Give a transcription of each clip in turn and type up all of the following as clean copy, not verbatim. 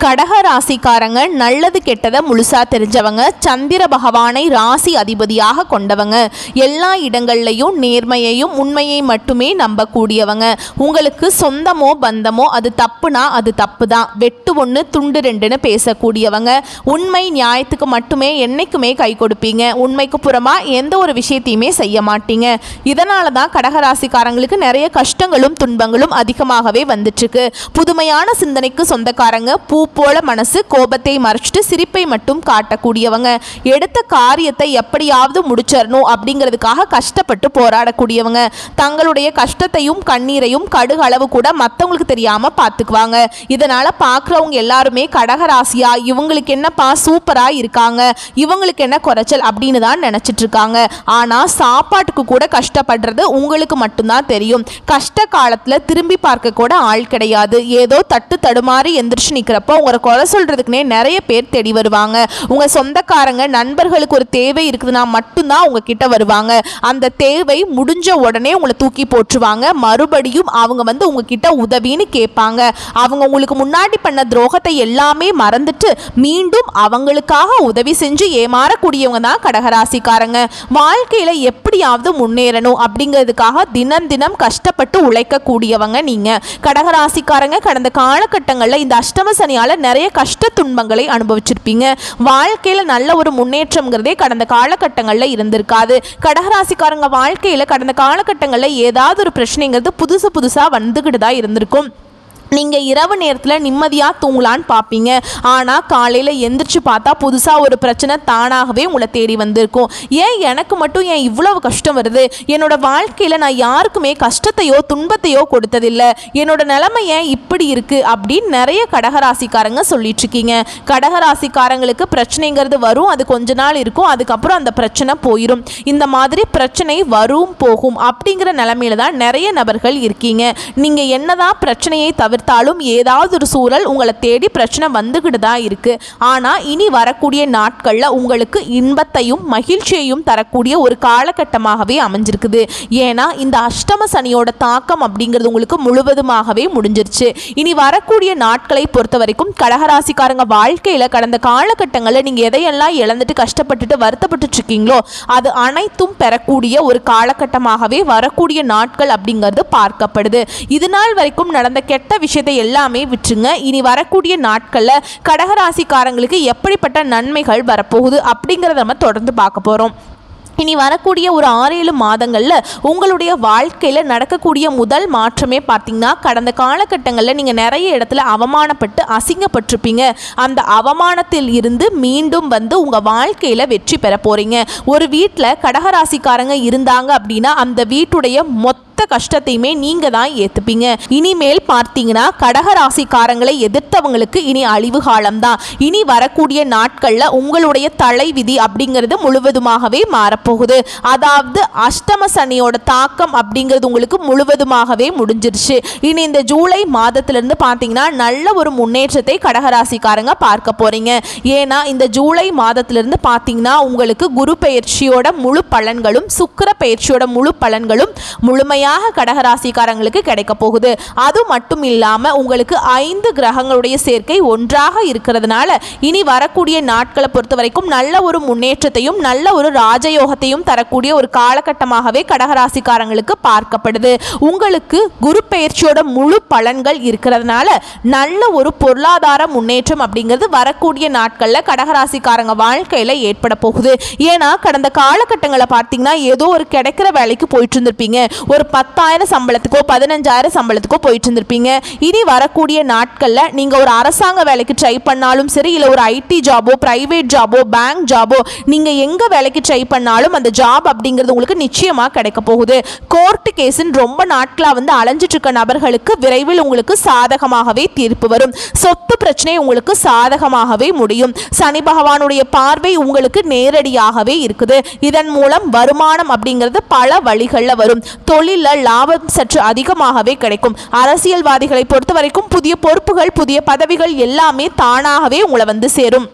கடக ராசிக்காரங்க நல்லது கெட்டதை முழுசா தெரிஞ்சவங்க, சந்திர பகவானை ராசி அதிபதியாக கொண்டவங்க, எல்லா இடங்கள்லையும் நேர்மையையும் உண்மையை மட்டுமே நம்பக்கூடியவங்க. உங்களுக்கு சொந்தமோ பந்தமோ அது தப்புனா அது தப்பு தான், வெட்டு ஒன்று துண்டு ரெண்டுன்னு பேசக்கூடியவங்க. உண்மை நியாயத்துக்கு மட்டுமே என்னைக்குமே கை கொடுப்பீங்க. உண்மைக்கு புறமா எந்த ஒரு விஷயத்தையுமே செய்ய மாட்டீங்க. இதனால தான் கடகராசிக்காரங்களுக்கு நிறைய கஷ்டங்களும் துன்பங்களும் அதிகமாகவே வந்துட்டுருக்கு. புதுமையான சிந்தனைக்கு சொந்தக்காரங்க, பூ போல மனசு, கோபத்தை மறைச்சிட்டு சிரிப்பை மட்டும் காட்டக்கூடியவங்க, எடுத்த காரியத்தை எப்படியாவது முடிச்சிடணும் அப்படிங்கிறதுக்காக கஷ்டப்பட்டு போராடக்கூடியவங்க, தங்களுடைய கஷ்டத்தையும் கண்ணீரையும் கடுகு அளவு கூட மற்றவங்களுக்கு தெரியாம பார்த்துக்குவாங்க. இதனால பார்க்குறவங்க எல்லாருமே கடகராசியா இவங்களுக்கு என்னப்பா சூப்பரா இருக்காங்க, இவங்களுக்கு என்ன குறைச்சல் அப்படின்னு தான் நினைச்சிட்டு இருக்காங்க. ஆனா சாப்பாட்டுக்கு கூட கஷ்டப்படுறது உங்களுக்கு மட்டும்தான் தெரியும். கஷ்ட காலத்துல திரும்பி பார்க்க கூட ஆள் கிடையாது. ஏதோ தட்டு தடுமாறி எந்திரிச்சு நிக்கிறப்போ உங்களை குறை சொல்றதுக்குனே நிறைய பேர் தேடி வருவாங்க. உங்க சொந்தக்காரங்க நண்பர்களுக்கு ஒரு தேவை இருக்குதுன்னா மட்டும்தான் உங்ககிட்ட வருவாங்க. அந்த தேவை முடிஞ்ச உடனே உங்களை தூக்கி போட்டுருவாங்க. மறுபடியும் அவங்க வந்து உங்ககிட்ட உதவின்னு கேட்பாங்க. அவங்க உங்களுக்கு முன்னாடி பண்ண துரோகத்தை எல்லாமே மறந்துட்டு மீண்டும் அவங்களுக்காக உதவி செஞ்சு ஏமாறக்கூடியவங்க தான் கடகராசிக்காரங்க. வாழ்க்கையில எப்படியாவது முன்னேறணும் அப்படிங்கிறதுக்காக தினம் தினம் கஷ்டப்பட்டு உழைக்கக்கூடியவங்க நீங்க. கடகராசிக்காரங்க கடந்த காலகட்டங்களில் இந்த அஷ்டம சனியால நிறைய கஷ்ட துன்பங்களை அனுபவிச்சிருப்பீங்க. வாழ்க்கையில நல்ல ஒரு முன்னேற்றம்ங்கிறதே கடந்த காலகட்டங்களில் இருந்திருக்காது. கடகராசிக்காரங்க வாழ்க்கையில கடந்த காலகட்டங்களில் ஏதாவது ஒரு பிரச்சனைங்கிறது புதுசா வந்துகிட்டு தான் இருந்திருக்கும். நீங்கள் இரவு நேரத்தில் நிம்மதியாக தூங்கலான்னு பார்ப்பீங்க. ஆனால் காலையில் எந்திரிச்சு பார்த்தா புதுசாக ஒரு பிரச்சனை தானாகவே உங்களை தேடி வந்திருக்கும். ஏன் எனக்கு மட்டும் ஏன் இவ்வளவு கஷ்டம் வருது, என்னோட வாழ்க்கையில் நான் யாருக்குமே கஷ்டத்தையோ துன்பத்தையோ கொடுத்ததில்லை, என்னோட நிலைமை ஏன் இப்படி இருக்குது அப்படின்னு நிறைய கடகராசிக்காரங்க சொல்லிட்டு இருக்கீங்க. கடகராசிக்காரங்களுக்கு பிரச்சனைங்கிறது வரும், அது கொஞ்ச நாள் இருக்கும், அதுக்கப்புறம் அந்த பிரச்சனை போயிடும். இந்த மாதிரி பிரச்சனை வரும் போகும் அப்படிங்கிற நிலைமையில தான் நிறைய நபர்கள் இருக்கீங்க. நீங்கள் என்னதான் பிரச்சனையை தவிர்த்தாலும் ஏதாவது ஒரு சூழல் உங்களை தேடி பிரச்சனை வந்துகிட்டு தான் இருக்கு. ஆனா இனி வரக்கூடிய நாட்கள்ல உங்களுக்கு இன்பத்தையும் மகிழ்ச்சியையும் தரக்கூடிய ஒரு காலகட்டமாகவே அமைஞ்சிருக்குது. ஏன்னா இந்த அஷ்டம சனியோட தாக்கம் அப்படிங்கிறது உங்களுக்கு முழுவதுமாகவே முடிஞ்சிருச்சு. இனி வரக்கூடிய நாட்களை பொறுத்த வரைக்கும் கடகராசிக்காரங்க வாழ்க்கையில கடந்த காலகட்டங்களில் நீங்க எதையெல்லாம் இழந்துட்டு கஷ்டப்பட்டுட்டு வருத்தப்பட்டு இருக்கீங்களோ அது அனைத்தும் பெறக்கூடிய ஒரு காலகட்டமாகவே வரக்கூடிய நாட்கள் அப்படிங்கிறது பார்க்கப்படுது. இது நாள் வரைக்கும் நடந்த கெட்ட விஷயத்தை எல்லாமே விட்டுருங்க. இனி வரக்கூடிய நாட்கள்ல கடகராசிக்காரங்களுக்கு எப்படிப்பட்ட நன்மைகள் வரப்போகுது அப்படிங்கிறத நம்ம தொடர்ந்து பார்க்க போறோம். இனி வரக்கூடிய ஒரு 6-7 மாதங்களில் உங்களுடைய வாழ்க்கையில் நடக்கக்கூடிய முதல் மாற்றமே பார்த்தீங்கன்னா, கடந்த காலகட்டங்களில் நீங்கள் நிறைய இடத்துல அவமானப்பட்டு அசிங்கப்பட்டிருப்பீங்க. அந்த அவமானத்தில் இருந்து மீண்டும் வந்து உங்கள் வாழ்க்கையில் வெற்றி பெற போகிறீங்க. ஒரு வீட்டில் கடகராசிக்காரங்க இருந்தாங்க அப்படின்னா அந்த வீட்டுடைய மொத்த கஷ்டத்தையுமே நீங்க தான் ஏத்துப்பீங்க. இனிமேல் பார்த்தீங்கன்னா கடகராசிக்காரங்களை எதிர்த்தவங்களுக்கு இனி அழிவு காலம்தான். இனி வரக்கூடிய நாட்கள்ல உங்களுடைய தலைவிதி அப்படிங்கிறது முழுவதுமாகவே மாறப்போகுது. அதாவது அஷ்டம சனியோட தாக்கம் அப்படிங்கிறது உங்களுக்கு முழுவதுமாகவே முடிஞ்சிருச்சு. இனி இந்த ஜூலை மாதத்திலிருந்து பார்த்தீங்கன்னா நல்ல ஒரு முன்னேற்றத்தை கடகராசிக்காரங்க பார்க்க போறீங்க. ஏன்னா இந்த ஜூலை மாதத்திலிருந்து பார்த்தீங்கன்னா உங்களுக்கு குரு பெயர்ச்சியோட முழு பலன்களும் சுக்கிர பெயர்ச்சியோட முழு பலன்களும் முழுமையாக கடகராசிக்காரங்களுக்கு கிடைக்க போகுது. அது மட்டும் இல்லாம உங்களுக்கு 5 கிரகங்களுடைய சேர்க்கை ஒன்றாக இருக்கிறதுனால இனி வரக்கூடிய நாட்களை பொறுத்த வரைக்கும் நல்ல ஒரு முன்னேற்றத்தையும் நல்ல ஒரு ராஜயோகத்தையும் தரக்கூடிய ஒரு காலகட்டமாகவே கடகராசிக்காரங்களுக்கு பார்க்கப்படுது. உங்களுக்கு குரு பெயர்ச்சியோட முழு பலன்கள் இருக்கிறதுனால நல்ல ஒரு பொருளாதார முன்னேற்றம் அப்படிங்கிறது வரக்கூடிய நாட்கள்ல கடகராசிக்காரங்க வாழ்க்கையில ஏற்பட போகுது. ஏன்னா கடந்த காலகட்டங்களை பார்த்தீங்கன்னா ஏதோ ஒரு கிடைக்கிற வேலைக்கு போயிட்டு இருந்திருப்பீங்க. ஒரு 10,000 சம்பளத்துக்கோ 15,000 சம்பளத்துக்கோ போயிட்டு இருந்திருப்பீங்க. இனி வரக்கூடிய நாட்கள்ல நீங்க ஒரு அரசாங்க வேலைக்கு ட்ரை பண்ணாலும் சரி, இல்ல ஒரு ஐடி ஜாபோ, பிரைவேட் ஜாபோ, பேங்க் ஜாபோ, நீங்க எங்க வேலைக்கு ட்ரை பண்ணாலும் அந்த ஜாப் அப்படிங்கிறது உங்களுக்கு நிச்சயமா கிடைக்க போகுது. கோர்ட் கேஸ்ன்னு ரொம்ப நாட்களா வந்து அலைஞ்சிட்டு இருக்க நபர்களுக்கு விரைவில் உங்களுக்கு சாதகமாகவே தீர்ப்பு வரும். சொத்து பிரச்சனை உங்களுக்கு சாதகமாகவே முடியும். சனி பகவானுடைய பார்வை உங்களுக்கு நேரடியாகவே இருக்குது. இதன் மூலம் வருமானம் அப்படிங்கிறது பல வழிகளில் வரும். தொழில லாபம் சற்று அதிகமாகவே கிடைக்கும். அரசியல்வாதிகளை பொறுத்த வரைக்கும் புதிய பொறுப்புகள் புதிய பதவிகள் எல்லாமே தானாகவே உங்களை வந்து சேரும்.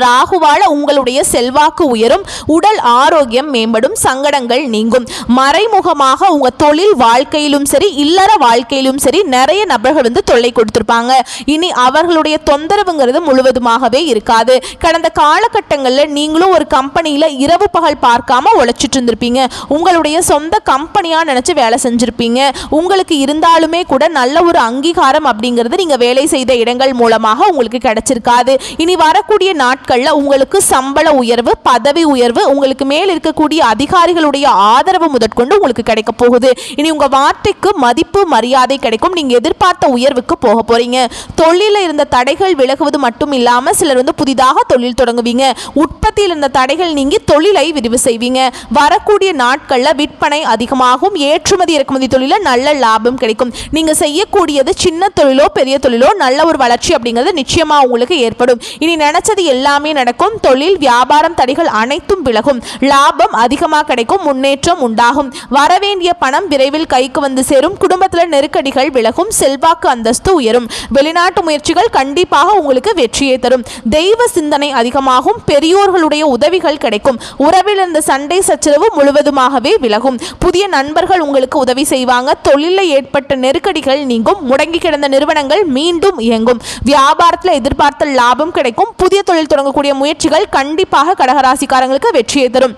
ராகுவால உங்களுடைய செல்வாக்கு உயரும், உடல் ஆரோக்கியம் மேம்படும், சங்கடங்கள் நீங்கும். மறைமுகமாக உங்க தொழில் வாழ்க்கையிலும் சரி இல்லற வாழ்க்கையிலும் சரி நிறைய நபர்கள் வந்து தொல்லை கொடுத்திருப்பாங்க. இனி அவர்களுடைய தொந்தரவுங்கிறது முழுவதுமாகவே இருக்காது. கடந்த காலகட்டங்களில் நீங்களும் ஒரு கம்பெனியில இரவு பகல் பார்க்காம உழைச்சிட்டு இருந்திருப்பீங்க. உங்களுடைய சொந்த கம்பெனியா நினைச்சு வேலை செஞ்சிருப்பீங்க. உங்களுக்கு இருந்தாலுமே கூட நல்ல ஒரு அங்கீகாரம் அப்படிங்கிறது நீங்க வேலை செய்த இடங்கள் மூலமாக உங்களுக்கு கிடைச்சிருக்காது. இனி வரக்கூடிய நாட்கள்ல உங்களுக்கு சம்பள உயர்வு, பதவி உயர்வு, உங்களுக்கு மேல் இருக்கக்கூடிய அதிகாரிகளுடைய ஆதரவு முதற்கொண்டு உங்களுக்கு கிடைக்க போகுது. இனி உங்க வார்த்தைக்கு மதிப்பு மரியாதை கிடைக்கும். நீங்க எதிர்பார்த்த உயர்வுக்கு போக போறீங்க. தொழில இருந்த தடைகள் விலகுவது மட்டும் இல்லாம சிலர் வந்து புதிதாக தொழில் தொடங்குவீங்க. உற்பத்தியில் இருந்த தடைகள் நீங்கி தொழிலை விரிவு செய்வீங்க. வரக்கூடிய நாட்கள்ல விற்பனை அதிகமாகும். ஏற்றுமதி இறக்குமதி தொழில நல்ல லாபம் கிடைக்கும். நீங்க செய்யக்கூடியது சின்ன தொழிலோ பெரிய தொழிலோ நல்ல ஒரு வளர்ச்சி அப்படிங்கிறது நிச்சயமா உங்களுக்கு ஏற்படும். இனி நினைச்சது எல்லாமே நடக்கும். தொழில் வியாபாரம் தடைகள் அனைத்தும் விலகும். லாபம் அதிகமாக கிடைக்கும். முன்னேற்றம் உண்டாகும். வரவேண்டிய பணம் விரைவில் கைக்கு வந்து சேரும். குடும்பத்தில் நெருக்கடிகள் விலகும். செல்வாக்கு அந்தஸ்து உயரும். வெளிநாட்டு முயற்சிகள் கண்டிப்பாக உங்களுக்கு வெற்றியை தரும். தெய்வ சிந்தனை அதிகமாகும். பெரியோர்களுடைய உதவிகள் கிடைக்கும். உறவில் இருந்த சண்டை சச்சரவு முழுவதுமாகவே விலகும். புதிய நண்பர்கள் உங்களுக்கு உதவி செய்வாங்க. தொழிலில் ஏற்பட்ட நெருக்கடிகள் நீங்கும். முடங்கி கிடந்த நிறுவனங்கள் மீண்டும் இயங்கும். வியாபாரத்தில் எதிர்பார்த்த லாபம் கிடைக்கும். புதிய தொழில் தொடங்கக்கூடிய முயற்சிகள் கண்டிப்பாக கடகராசிக்காரங்களுக்கு வெற்றியை தரும்.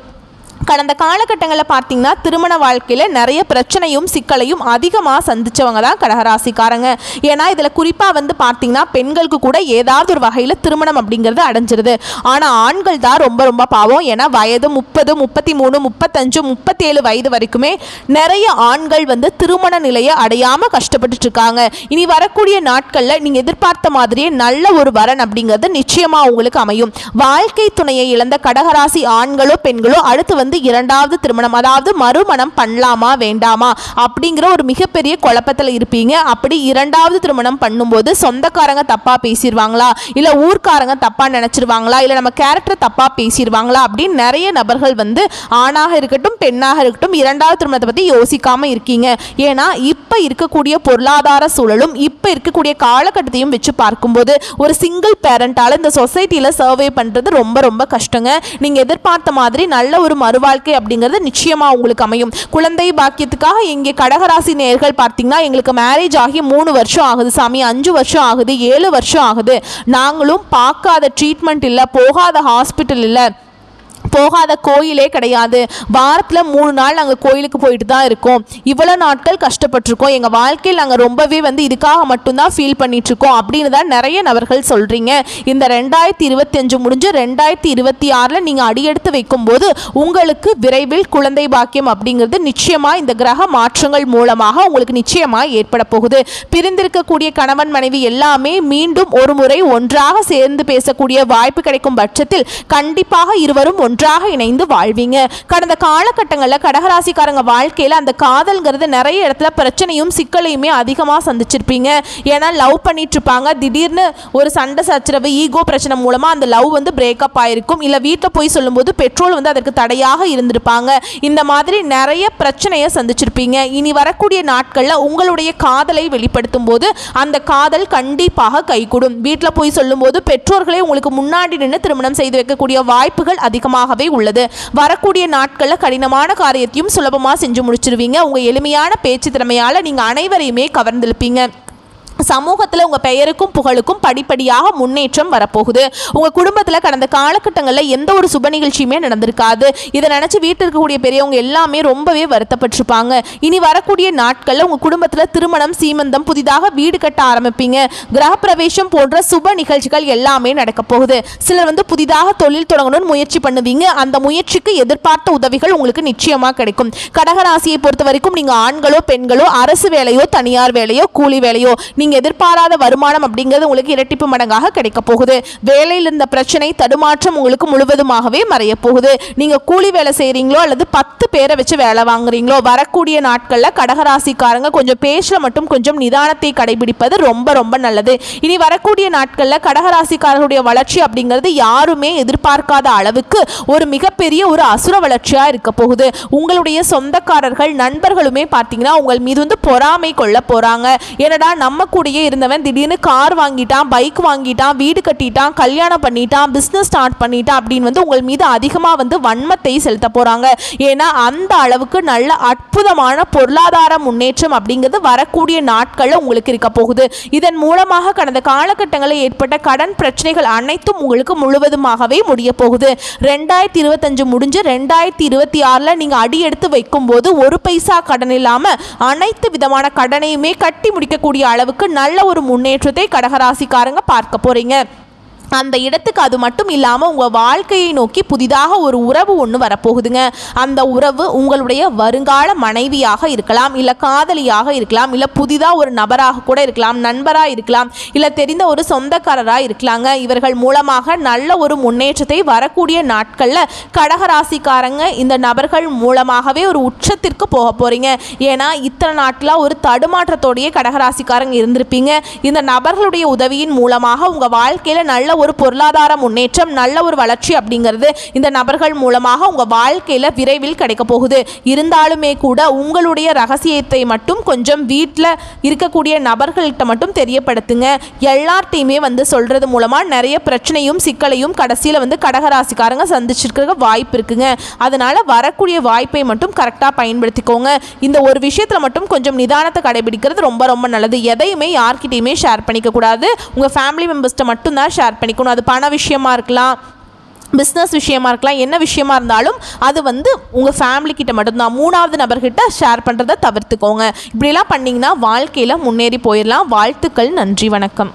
கடந்த காலகட்டங்களில் பார்த்தீங்கன்னா திருமண வாழ்க்கையில் நிறைய பிரச்சனையும் சிக்கலையும் அதிகமாக சந்தித்தவங்க தான் கடகராசிக்காரங்க. ஏன்னா இதில் குறிப்பாக வந்து பார்த்தீங்கன்னா பெண்களுக்கு கூட ஏதாவது ஒரு வகையில் திருமணம் அப்படிங்கிறது அடைஞ்சிருது. ஆனால் ஆண்கள் தான் ரொம்ப ரொம்ப பாவம். ஏன்னா வயது 30, 33, 35, 37 வயது வரைக்குமே நிறைய ஆண்கள் வந்து திருமண நிலையை அடையாமல் கஷ்டப்பட்டு இருக்காங்க. இனி வரக்கூடிய நாட்களில் நீங்கள் எதிர்பார்த்த மாதிரியே நல்ல ஒரு வரன் அப்படிங்கிறது நிச்சயமாக உங்களுக்கு அமையும். வாழ்க்கை துணையை இழந்த கடகராசி ஆண்களோ பெண்களோ அடுத்து வந்து இரண்டாவது திருமணம் அதாவது மறுமணம் பண்ணலாமா வேண்டாமா அப்படிங்கிற ஒரு மிகப்பெரிய குழப்பத்தில் இருப்பீங்க. அப்படி இரண்டாவது திருமணம் பண்ணும்போது சொந்தக்காரங்க தப்பா பேசிடுவாங்களா, இல்ல ஊர்க்காரங்க தப்பா நினைச்சிருவாங்களா, இல்ல நம்ம கேரக்டர் தப்பா பேசிடுவாங்களா அப்படின்னு நிறைய நபர்கள் வந்து ஆணாக இருக்கட்டும் பெண்ணாக இருக்கட்டும் இரண்டாவது திருமணத்தை பத்தி யோசிக்காம இருக்கீங்க. ஏன்னா இப்ப இருக்கக்கூடிய பொருளாதார சூழலும் இப்ப இருக்கக்கூடிய காலகட்டத்தையும் வச்சு பார்க்கும்போது ஒரு சிங்கிள் பேரண்டால இந்த சொசைட்டில சர்வே பண்றது ரொம்ப ரொம்ப கஷ்டங்க. நீங்க எதிர்பார்த்த மாதிரி நல்ல ஒரு வாழ்க்கை அப்படிங்கிறது நிச்சயமா உங்களுக்கு அமையும். குழந்தை பாக்கியத்துக்காக இங்கே கடகராசி நேயர்கள் பார்த்தீங்கன்னா எங்களுக்கு மேரேஜ் ஆகி 3 வருஷம் ஆகுது சாமி, 5 வருஷம் ஆகுது, 7 வருஷம் ஆகுது, நாங்களும் பார்க்காத ட்ரீட்மெண்ட் இல்லை, போகாத ஹாஸ்பிட்டல் இல்லை, போகாத கோயிலே கிடையாது, வாரத்தில் 3 நாள் நாங்கள் கோயிலுக்கு போயிட்டு தான் இருக்கோம், இவ்வளோ நாட்கள் கஷ்டப்பட்டிருக்கோம், எங்கள் வாழ்க்கையில் நாங்கள் ரொம்பவே வந்து இதுக்காக மட்டும்தான் ஃபீல் பண்ணிகிட்ருக்கோம் அப்படின்னு தான் நிறைய நபர்கள் சொல்கிறீங்க. இந்த 2025 முடிஞ்சு 2026 நீங்கள் அடியெடுத்து வைக்கும்போது உங்களுக்கு விரைவில் குழந்தை பாக்கியம் அப்படிங்கிறது நிச்சயமாக இந்த கிரக மாற்றங்கள் மூலமாக உங்களுக்கு நிச்சயமாக ஏற்பட போகுது. பிரிந்திருக்கக்கூடிய கணவன் மனைவி எல்லாமே மீண்டும் ஒரு முறை ஒன்றாக சேர்ந்து பேசக்கூடிய வாய்ப்பு கிடைக்கும் பட்சத்தில் கண்டிப்பாக இருவரும் ஒன்றாக இணைந்து வாழ்வீங்க. கடந்த காலகட்டங்களில் கடகராசிக்காரங்க வாழ்க்கையில் அந்த காதல்ங்கிறது நிறைய இடத்துல பிரச்சனையும் சிக்கலையுமே அதிகமாக சந்திச்சிருப்பீங்க. ஏன்னா லவ் பண்ணிட்டு இருப்பாங்க, திடீர்னு ஒரு சண்டை சச்சரவு ஈகோ பிரச்சனை மூலமாக அந்த லவ் வந்து பிரேக்கப் ஆயிருக்கும். இல்லை வீட்டில் போய் சொல்லும்போது பெட்ரோல் வந்து அதற்கு தடையாக இருந்திருப்பாங்க. இந்த மாதிரி நிறைய பிரச்சனையை சந்திச்சிருப்பீங்க. இனி வரக்கூடிய நாட்களில் உங்களுடைய காதலை வெளிப்படுத்தும் போது அந்த காதல் கண்டிப்பாக கைகூடும். வீட்டில் போய் சொல்லும்போது பெற்றோர்களே உங்களுக்கு முன்னாடி நின்று திருமணம் செய்து வைக்கக்கூடிய வாய்ப்புகள் அதிகமாக உள்ளது. வரக்கூடிய நாட்களில் கடினமான காரியத்தையும் சுலபமா செஞ்சு முடிச்சிருவீங்க. உங்க எளிமையான பேச்சு திறமையால நீங்க அனைவரையுமே கவர்ந்திருப்பீங்க. சமூகத்தில் உங்கள் பெயருக்கும் புகழுக்கும் படிப்படியாக முன்னேற்றம் வரப்போகுது. உங்கள் குடும்பத்தில் கடந்த காலகட்டங்களில் எந்த ஒரு சுப நிகழ்ச்சியுமே நடந்திருக்காது. இதை நினச்சி வீட்டில் இருக்கக்கூடிய பெரியவங்க எல்லாமே ரொம்பவே வருத்தப்பட்டிருப்பாங்க. இனி வரக்கூடிய நாட்களில் உங்கள் குடும்பத்தில் திருமணம், சீமந்தம், புதிதாக வீடு கட்ட ஆரம்பிப்பீங்க. கிரகப்பிரவேசம் போன்ற சுப நிகழ்ச்சிகள் எல்லாமே நடக்க போகுது. சிலர் வந்து புதிதாக தொழில் தொடங்கணும்னு முயற்சி பண்ணுவீங்க. அந்த முயற்சிக்கு எதிர்பார்த்த உதவிகள் உங்களுக்கு நிச்சயமாக கிடைக்கும். கடகராசியை பொறுத்த வரைக்கும் நீங்கள் ஆண்களோ பெண்களோ அரசு வேலையோ தனியார் வேலையோ கூலி வேலையோ நீங்கள் எதிர்பாராத வருமானம் அப்படிங்கிறது உங்களுக்கு இரட்டிப்பு மடங்காக கிடைக்க போகுது. வேலையில் இருந்த பிரச்சனை தடுமாற்றம் உங்களுக்கு முழுவதுமாகவே மறைய போகுது. நீங்கள் கூலி வேலை செய்கிறீங்களோ அல்லது 10 பேரை வச்சு வேலை வாங்குறீங்களோ வரக்கூடிய நாட்களில் கடகராசிக்காரங்க கொஞ்சம் பேசல மட்டும் கொஞ்சம் நிதானத்தை கடைபிடிப்பது ரொம்ப ரொம்ப நல்லது. இனி வரக்கூடிய நாட்களில் கடகராசிக்காரர்களுடைய வளர்ச்சி அப்படிங்கிறது யாருமே எதிர்பார்க்காத அளவுக்கு ஒரு மிகப்பெரிய ஒரு அசுர வளர்ச்சியாக இருக்க போகுது. உங்களுடைய சொந்தக்காரர்கள் நண்பர்களுமே பார்த்தீங்கன்னா உங்கள் மீது வந்து பொறாமை கொள்ள போகிறாங்க. ஏனடா நம்ம கூட கூடயே இருந்தவன் திடீர்னு கார் வாங்கிட்டான், பைக் வாங்கிட்டான், வீடு கட்டிட்டான், கல்யாணம் பண்ணிட்டான், பிஸ்னஸ் ஸ்டார்ட் பண்ணிட்டான் அப்படின்னு வந்து உங்கள் மீது அதிகமாக வந்து வன்மத்தை செலுத்த போகிறாங்க. ஏன்னா அந்த அளவுக்கு நல்ல அற்புதமான பொருளாதார முன்னேற்றம் அப்படிங்கிறது வரக்கூடிய நாட்களில் உங்களுக்கு இருக்க போகுது. இதன் மூலமாக கடந்த காலகட்டங்களில் ஏற்பட்ட கடன் பிரச்சனைகள் அனைத்தும் உங்களுக்கு முழுவதுமாகவே முடிய போகுது. 2025 முடிஞ்சு 2026 நீங்கள் அடி எடுத்து வைக்கும்போது ஒரு பைசா கடன் இல்லாமல் அனைத்து விதமான கடனையுமே கட்டி முடிக்கக்கூடிய அளவுக்கு நல்ல ஒரு முன்னேற்றத்தை கடகராசிக்காரங்க பார்க்க போறீங்க. அந்த இடத்துக்கு அது மட்டும் இல்லாமல் உங்கள் வாழ்க்கையை நோக்கி புதிதாக ஒரு உறவு ஒன்று வரப்போகுதுங்க. அந்த உறவு உங்களுடைய வருங்கால மனைவியாக இருக்கலாம், இல்லை காதலியாக இருக்கலாம், இல்லை புதிதாக ஒரு நபராக கூட இருக்கலாம், நண்பராக இருக்கலாம், இல்லை தெரிந்த ஒரு சொந்தக்காரராக இருக்கலாங்க. இவர்கள் மூலமாக நல்ல ஒரு முன்னேற்றத்தை வரக்கூடிய நாட்களில் கடகராசிக்காரங்க இந்த நபர்கள் மூலமாகவே ஒரு உச்சத்திற்கு போக போகிறீங்க. ஏன்னா இத்தனை நாட்டில் ஒரு தடுமாற்றத்தோடைய கடகராசிக்காரங்க இருந்திருப்பீங்க. இந்த நபர்களுடைய உதவியின் மூலமாக உங்கள் வாழ்க்கையில் நல்ல ஒரு பொருளாதார முன்னேற்றம், நல்ல ஒரு வளர்ச்சி அப்படிங்கிறது இந்த நபர்கள் மூலமாக உங்கள் வாழ்க்கையில் விரைவில் கிடைக்க போகுது. இருந்தாலுமே கூட உங்களுடைய ரகசியத்தை மட்டும் கொஞ்சம் வீட்டில் இருக்கக்கூடிய நபர்கள்கிட்ட மட்டும் தெரியப்படுத்துங்க. எல்லார்ட்டையுமே வந்து சொல்கிறது மூலமாக நிறைய பிரச்சனையும் சிக்கலையும் கடைசியில் வந்து கடகராசிக்காரங்க சந்திச்சிருக்க வாய்ப்பு இருக்குங்க. அதனால் வரக்கூடிய வாய்ப்பை மட்டும் கரெக்டாக பயன்படுத்திக்கோங்க. இந்த ஒரு விஷயத்தில் மட்டும் கொஞ்சம் நிதானத்தை கடைபிடிக்கிறது ரொம்ப ரொம்ப நல்லது. எதையுமே யார்கிட்டையுமே ஷேர் பண்ணிக்கக்கூடாது. உங்கள் ஃபேமிலி மெம்பர்ஸ்கிட்ட மட்டும்தான் ஷேர் பண்ணிக்கணும். அது பண விஷயமா இருக்கலாம், பிஸ்னஸ் விஷயமா இருக்கலாம், என்ன விஷயமா இருந்தாலும் அது வந்து உங்கள் ஃபேமிலி கிட்ட மட்டும்தான். 3வது நபர்கிட்ட ஷேர் பண்ணுறதை தவிர்த்துக்கோங்க. இப்படிலாம் பண்ணிங்கன்னா வாழ்க்கையில் முன்னேறி போயிடலாம். வாழ்த்துக்கள். நன்றி, வணக்கம்.